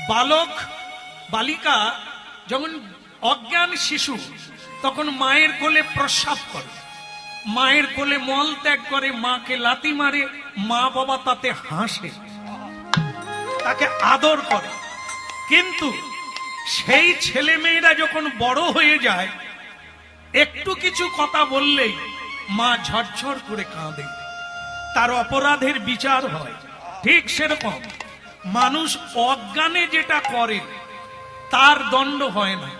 বালক বালিকা যখন অজ্ঞান শিশু তখন মায়ের কোলে প্রস্রাব করে, মায়ের কোলে মল ত্যাগ করে, মাকে লাথি মারে, মা বাবা তাতে হাসে, তাকে আদর করে। কিন্তু সেই ছেলে মেয়েরা যখন বড় হয়ে যায়, একটু কিছু কথা বললেই মা ঝরঝর করে কাঁদে, তার অপরাধের বিচার হয়। ঠিক সেরকম মানুষ অজ্ঞানে যেটা করে তার দণ্ড হয় না,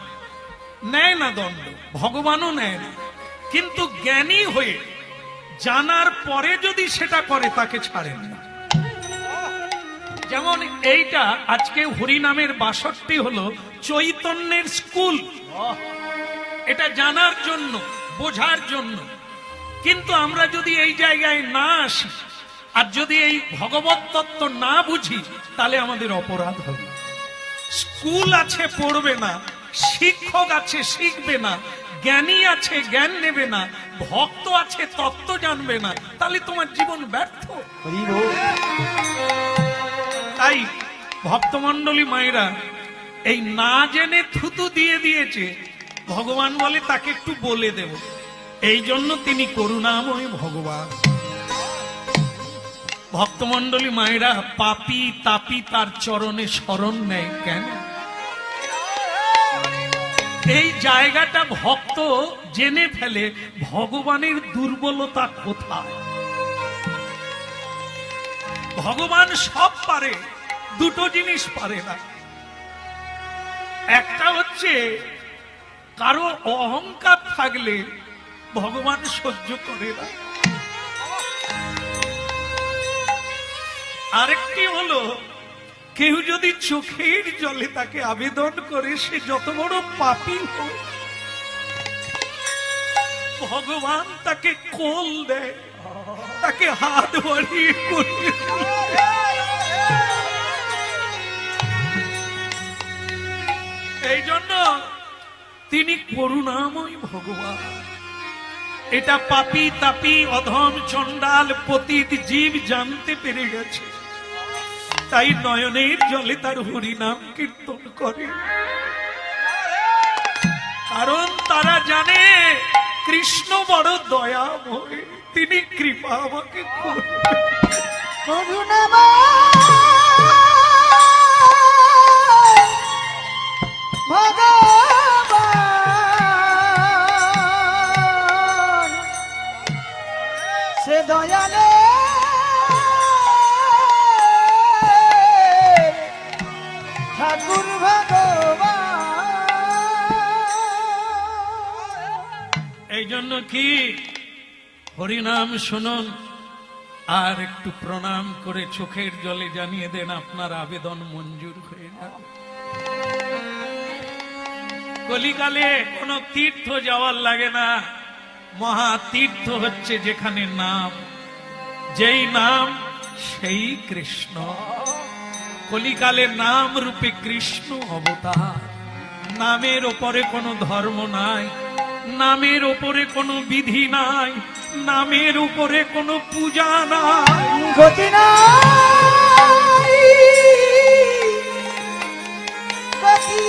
নেয় না দণ্ড, ভগবানও নেয় না। কিন্তু জ্ঞানী হয়ে জানার পরে যদি সেটা করে তাকে ছাড়েন না। যেমন এইটা আজকে হরিনামের 62 হলো চৈতন্যের স্কুল, এটা জানার জন্য, বোঝার জন্য। কিন্তু আমরা যদি এই জায়গায় না আসি আর যদি এই ভগবত তত্ত্ব না বুঝি, তাহলে আমাদের অপরাধ হবে। স্কুল আছে, পড়বে না, শিক্ষক আছে, শিখবে না, জ্ঞানী আছে, জ্ঞান নেবে না, ভক্ত আছে, তত্ত্ব জানবে না, তাহলে তোমার জীবন ব্যর্থ। তাই ভক্তমণ্ডলী মায়েরা এই না জেনে থুতু দিয়ে দিয়েছে, ভগবান বলে তাকে একটু বলে দেব। এই জন্য তিনি করুণাময় ভগবান। ভক্তমণ্ডলী মায়েরা পাপী তাপী তার চরণে শরণ নেয় কেন? এই জায়গাটা ভক্ত জেনে ফেলে ভগবানের দুর্বলতা কোথায়। ভগবান সব পারে, দুটো জিনিস পারে না। একটা হচ্ছে কারো অহংকার থাকলে ভগবান সহ্য করে না, আরেকটি হলো কেউ যদি চোখের জলে তাকে আবেদন করে, সে যত বড় পাপী হোক, ভগবান তাকে কোল দেয়, তাকে হাত বাড়িয়ে করে। এই জন্য তিনি করুণাময় ভগবান। এটা পাপী তাপী অধম চণ্ডাল পতিত জীব জানতে পেরে গেছে, তাই নয়নের জলে তার হরিনাম কীর্তন করে। কারণ তারা জানে কৃষ্ণ বড় দয়াময়, তিনি কৃপা আমাকে ভগবান সে দয়ালে ঠাকুর ভগবান। এই জন্য কি হরিনাম শুনুন আর একটু প্রণাম করে চোখের জলে জানিয়ে দেন আপনার আবেদন মঞ্জুর হয়ে যাবে। কলিকালে কোন তীর্থ যাওয়ার লাগে না, মহা তীর্থ হচ্ছে যেখানে নাম, যেই নাম সেই কৃষ্ণ। কলিকালে নাম রূপে কৃষ্ণ অবতার। নামের ওপরে কোনো ধর্ম নাই, নামের ওপরে কোনো বিধি নাই, নামের উপরে কোনো পূজা নাই, গতি নাই, গতি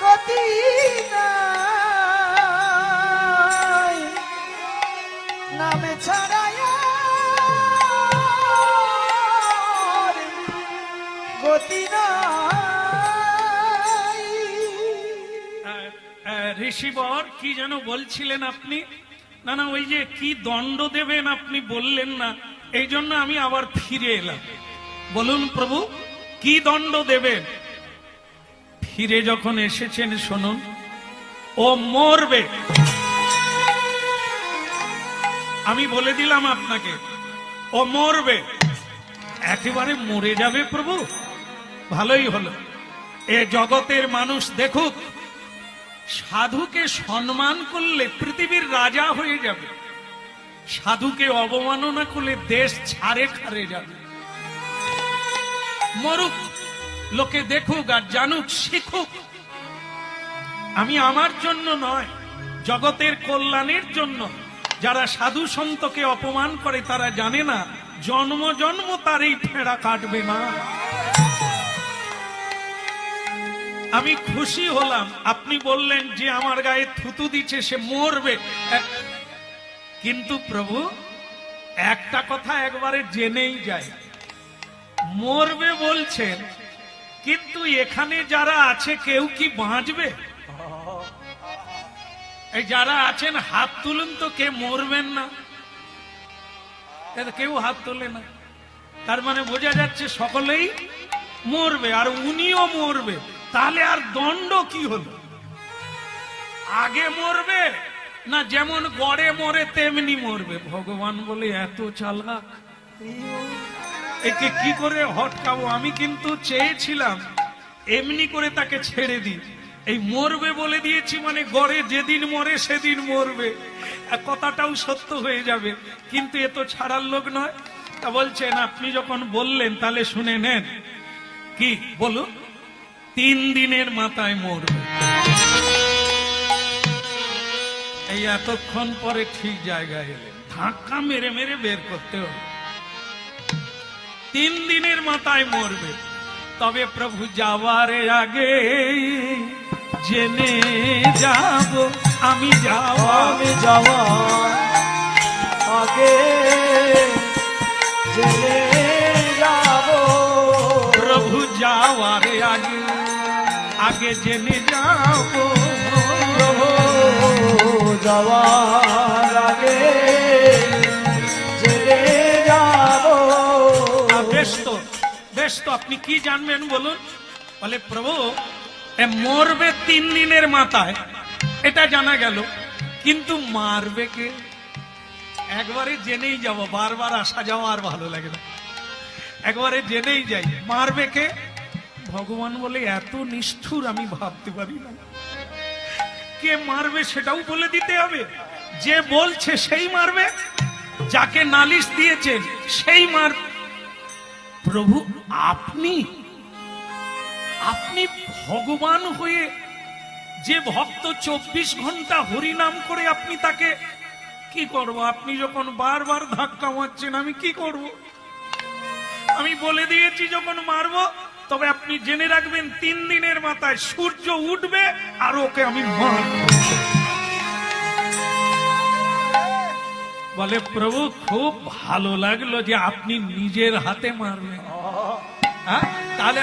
গতি নাই, নামে ছাড়ায় গতি নাই। ঋষিবর কি যেন বলছিলেন আপনি? না না, ওই যে কি দণ্ড দেবেন আপনি বললেন না, এই জন্য আমি আবার ফিরে এলাম। বলুন প্রভু, কি দণ্ড দেবেন? ফিরে যখন এসেছেন শুনুন, ও মরবে। আমি বলে দিলাম আপনাকে, ও মরবে। একেবারে মরে যাবে প্রভু? ভালোই হলো। এ জগতের মানুষ দেখুক, সাধুকে সম্মান করলে পৃথিবীর রাজা হয়ে যাবে, সাধুকে অবমাননা করলে দেশ ছাড়ে খারে যাবে। মরুক, লোকে দেখুক আর জানুক, শিখুক। আমি আমার জন্য নয়, জগতের কল্যাণের জন্য। যারা সাধু সন্তকে অপমান করে তারা জানে না জন্ম জন্ম তার এই ফেরা কাটবে না। আমি খুশি হলাম, আপনি বললেন যে আমার গায়ে থুতু দিচ্ছে সে মরবে, কিন্তু প্রভু একটা কথা একবারে জেনেই যায়, মরবে বলছেন, কিন্তু এখানে যারা আছে কেউ কি বাঁচবে? এই যারা আছেন হাত তুলুন তো, কে মরবেন না? কেউ হাত তোলে না, তার মানে বোঝা যাচ্ছে সকলেই মরবে, আর উনিও মরবে। তাহলে আর দণ্ড কি হলো? আগে মরবে না যেমন গড়ে মরে তেমনি মরবে? ভগবান বলে এত চালাক, একে কি করে হটকাবো? আমি কিন্তু চেয়েছিলাম এমনি করে তাকে ছেড়ে দিই, এই মরবে বলে দিয়েছি মানে গড়ে যেদিন মরে সেদিন মরবে, কথাটাও সত্য হয়ে যাবে। কিন্তু এ তো ছাড়ার লোক নয়। তা বলছেন আপনি যখন বললেন তাহলে শুনে নেন, কি বলুন? 3 দিনের মাথায় মরবে। এই এতক্ষণ পরে ঠিক জায়গায় এলেন, ধাক্কা মেরে মেরে বের করতে হবে। 3 দিনের মাথায় মরবে। তবে প্রভু যাওয়ার আগে জেনে যাব, আমি যাওয়া আগে জেনে যাব, প্রভু যাওয়ার আগে আগে জেনে যাব, প্রভু যাওয়ার আগে জেনে যাব। বেশ তো, বেশ তো, আপনি কি জানবেন বলুন? বলে প্রভু মরবে 3 দিনের মাথায়, এটা জানা গেল, কিন্তু মারবে কে? একবারে জেনেই যাব, বারবার আসা যাওয়া আর ভালো লাগে না, একবারে জেনেই যাই। মারবে কে? ভগবান বলে এত নিষ্ঠুর আমি ভাবতে পারি না। কে মারবে সেটাও বলে দিতে হবে। যে বলছে সেই মারবে, যাকে নালিশ দিয়েছেন সেই মার। প্রভু আপনি আপনি ভগবান হয়ে যে ভক্ত 24 ঘন্টা হরিনাম করে আপনি তাকে কি করব? আপনি যখন বারবার ধাক্কা মারছেন আমি কি করব? আমি বলে দিয়েছি যখন মারবো, তবে আপনি জেনে রাখবেন 3 দিনের মাথায় সূর্য উঠবে আর ওকে আমি মারব। বলে প্রভু খুব ভালো লাগলো যে আপনি নিজের হাতে মারবেন। তাহলে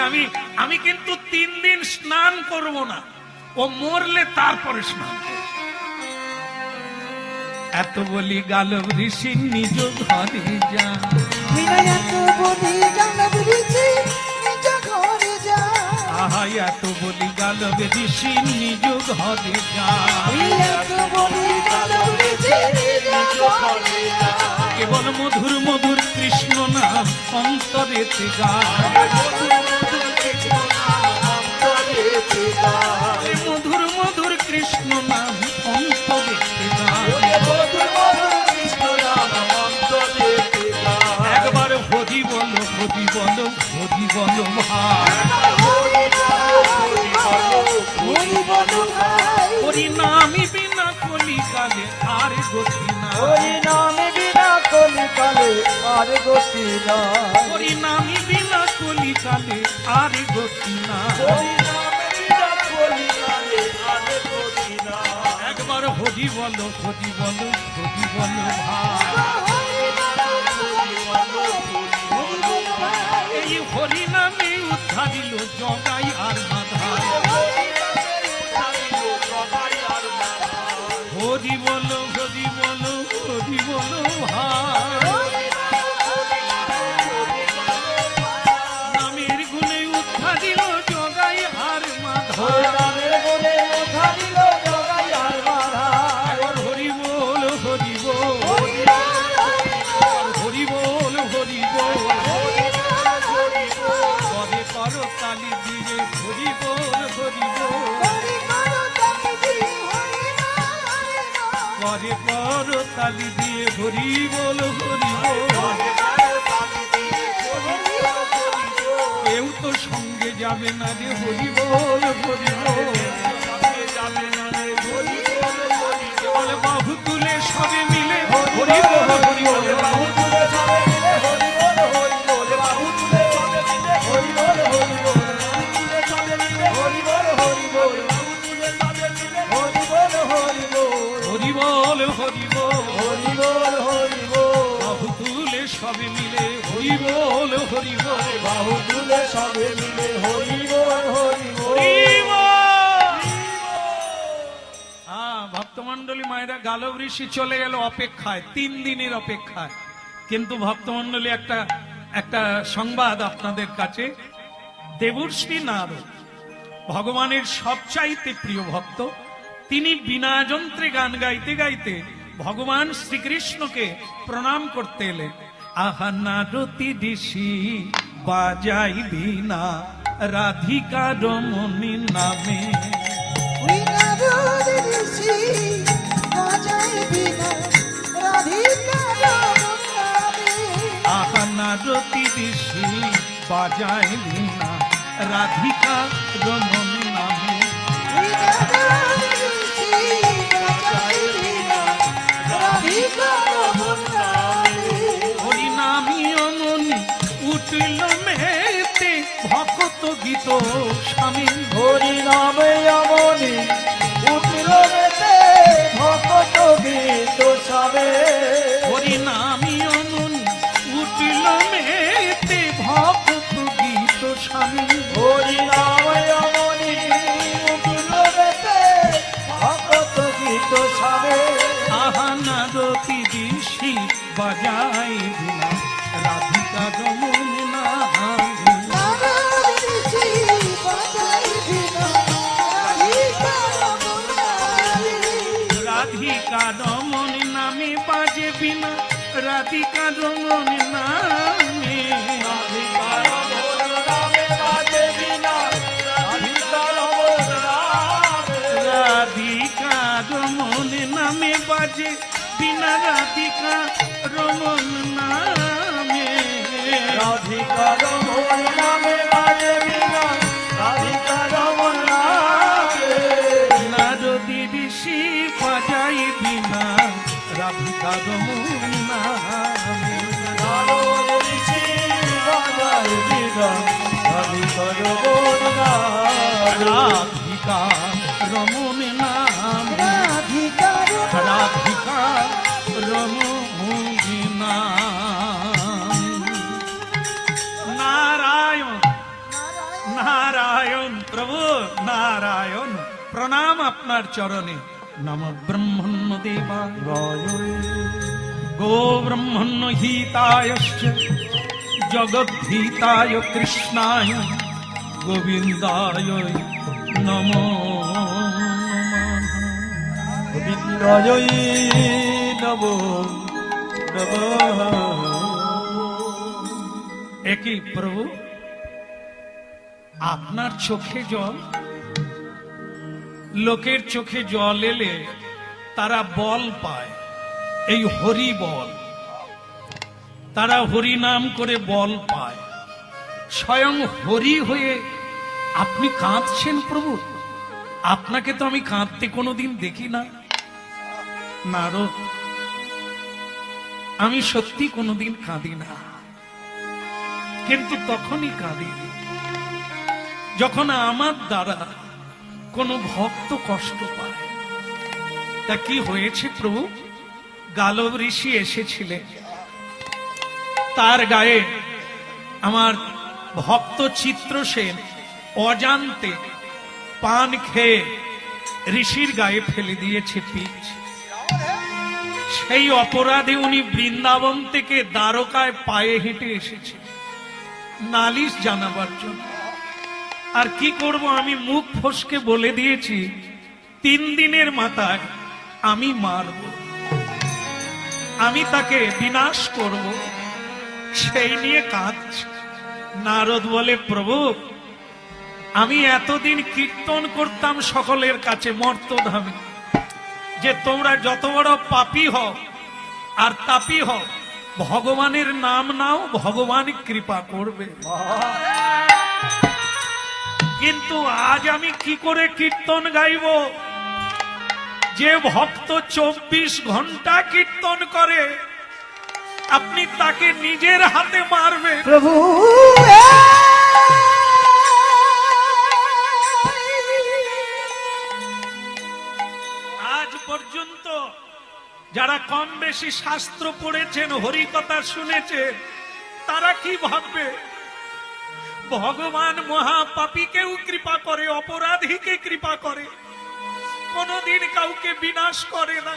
আমি কিন্তু 3 দিন স্নান করব না, ও মরলে তারপরে স্নান করব। এত বলি গালব ঋষি নিজ ঘরে যা, এত বলি গালব ঋষি নিজ ঘরে যা, আহা এত বলি গালব ঋষি নিজ ঘরে যা, এত বলি গালব ঋষি নিজ ঘরে যা, কেবল মধুর মধুর কৃষ্ণ নাম অন্তরেতে গা, মধুর মধুর কৃষ্ণ নাম অন্তরেতে গা, একবার হরি বলো হরি বলো হরি বলো ভাই, হরি নামি বিনা কলিকালে আর গতি না, হরি নামে বিনা কলিকালে আর গতি না, হরি নামি বিনা কলিকালে আর গতি না, একবার হরি বলো হরি বলো হরি বলো ভাই, এই হরি নামে উদ্ধারিল জগাই আর মাধাই, হরি বলো হরি বলো হরি বলো ভাই, নামের গুণে উদ্ধারিল জগাই আর মাধাই, একবার হরি বল হরি বল হরি বল হরি বল, করে করো তালি দিয়ে হরি বল হরি বল, করে করো তালি দিয়ে হরি বল হরি বল, কেউ তো সঙ্গে যাবে না রে হরি বল হরি বল, বলে বাহু তুলে সবে মিলে হরি বল হরি বল, বল হরি বল বাহু তুলে সবে মিলে হরি বল হরি বল। ভক্তমন্ডলী মায়েরা গালব ঋষি চলে গেল অপেক্ষায়, 3 দিনের অপেক্ষায়। কিন্তু ভক্তমন্ডলী একটা সংবাদ আপনাদের কাছে, দেবর্ষি নারদ ভগবানের সবচাইতে প্রিয় ভক্ত, তিনি বিনা যন্ত্রে গান গাইতে গাইতে ভগবান শ্রীকৃষ্ণকে প্রণাম করতে এলেন। আহা নারতি ঋষি বাজাই বিনা রাধিকা রমণী নামে। ওই নারদ ঋষি বাজায় বীণা রাধিকা রমণ নামে। আহা নারতি ঋষি বাজাই বিনা রাধিকা রমণী নামে। ওই নারদ ঋষি বাজায় বীণা রাধিকা রমণ নামে। হরি নামি অমনি উঠল মেতে ভক্ত গীত স্বামী। হরি নামে অমনি উঠল মেতে ভক্ত গীত সবে। হরি নামি অমনি উঠল মেতে ভক্ত গীত স্বামী। হরি নামে অমনি উঠল মেতে ভক্ত গীত সবে। আহা নারতি ঋষি বাজাই বিনা রাধিকা রমণ নামে। নারদ ঋষি বাজায় বীণা রাধিকা রমণ নামে। রাধিকা রমণ নামে বাজে বিনা রাধিকা রমণ নামে। রাধিকার মন নামে বাজে বিনা রাধিকার মন নামে। রাধিকা রমণ নামে বাজে বিনা রাধিকা রমণ নামে। রাধিকার মন নামে বাজে বিনা রাধিকার মন নামে। নারদী ঋষি বাজাই বিনা রাধিকা রমণ নামে। নারদ ঋষি বাজায় বিনা রাধিকার মন নামে। রাধিকা রমণ নামে। রাধিকা রমণ রাধিকা রমণ নামে। নারায়ণ নারায়ণ প্রভু নারায়ণ, প্রণাম আপনার চরণে। নম ব্রহ্মণ্য দেবায় গো ব্রহ্মণ্য হিতায়শ্চ জগদ্ধিতায় কৃষ্ণায় গোবিন্দায় নমো নমঃ। গোবিন্দায় নমো নমঃ। একই প্রভু, আপনার চোখে জল, লোকের চোখে জল এলে তারা বল পায়, এই হরি বল, তারা হরি নাম করে বল পায়। স্বয়ং হরি হয়ে আপনি কাঁদছেন প্রভু, আপনাকে তো আমি কাঁদতে কোনোদিন দেখি না। নারদ, আমি সত্যি কোনোদিন কাঁদি না, কিন্তু তখনই কাঁদি যখন আমার দ্বারা কোনো ভক্ত কষ্ট পায়। তা কি হয়েছে প্রভু? গালব ঋষি এসেছিলেন, তার গায়ে আমার ভক্ত চিত্রসেন অজান্তে পান খেয়ে ঋষির গায়ে ফেলে দিয়েছে পিচ। সেই অপরাধে উনি বৃন্দাবন থেকে দ্বারকায় পায়ে হেঁটে এসেছে নালিশ জানাবার জন্য। আর কি করব, আমি মুখ ফসকে বলে দিয়েছি 3 দিনের মাথায় আমি মারব, আমি তাকে বিনাশ করব, সেই নিয়ে কাঁদছে। নারদ বলে, প্রভু আমি এতদিন কীর্তন করতাম সকলের কাছে মর্তধামে, যে তোমরা যত বড় পাপী হও আর তাপী হও, ভগবানের নাম নাও, ভগবান কৃপা করবে। কিন্তু আজ আমি কি করে কীর্তন গাইব? যে ভক্ত 24 ঘন্টা কীর্তন করে, আপনি তাকে নিজের হাতে মারবে। প্রভু আজ পর্যন্ত যারা কম বেশি শাস্ত্র পড়েছেন, হরিকথা শুনেছেন, তারা কি ভাববে? ভগবান মহাপাপীকেও কৃপা করে, অপরাধীকে কৃপা করে, কোনদিন কাউকে বিনাশ করে না।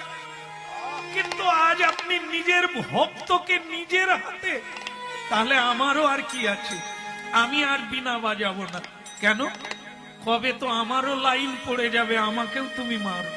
কিন্তু আজ আপনি নিজের ভক্তকে নিজের হাতে, তাহলে আমারও আর কি আছে? আমি আর বিনা বাজাবো না। কেন? কবে তো আমারও লাইন পড়ে যাবে, আমাকেও তুমি মারো।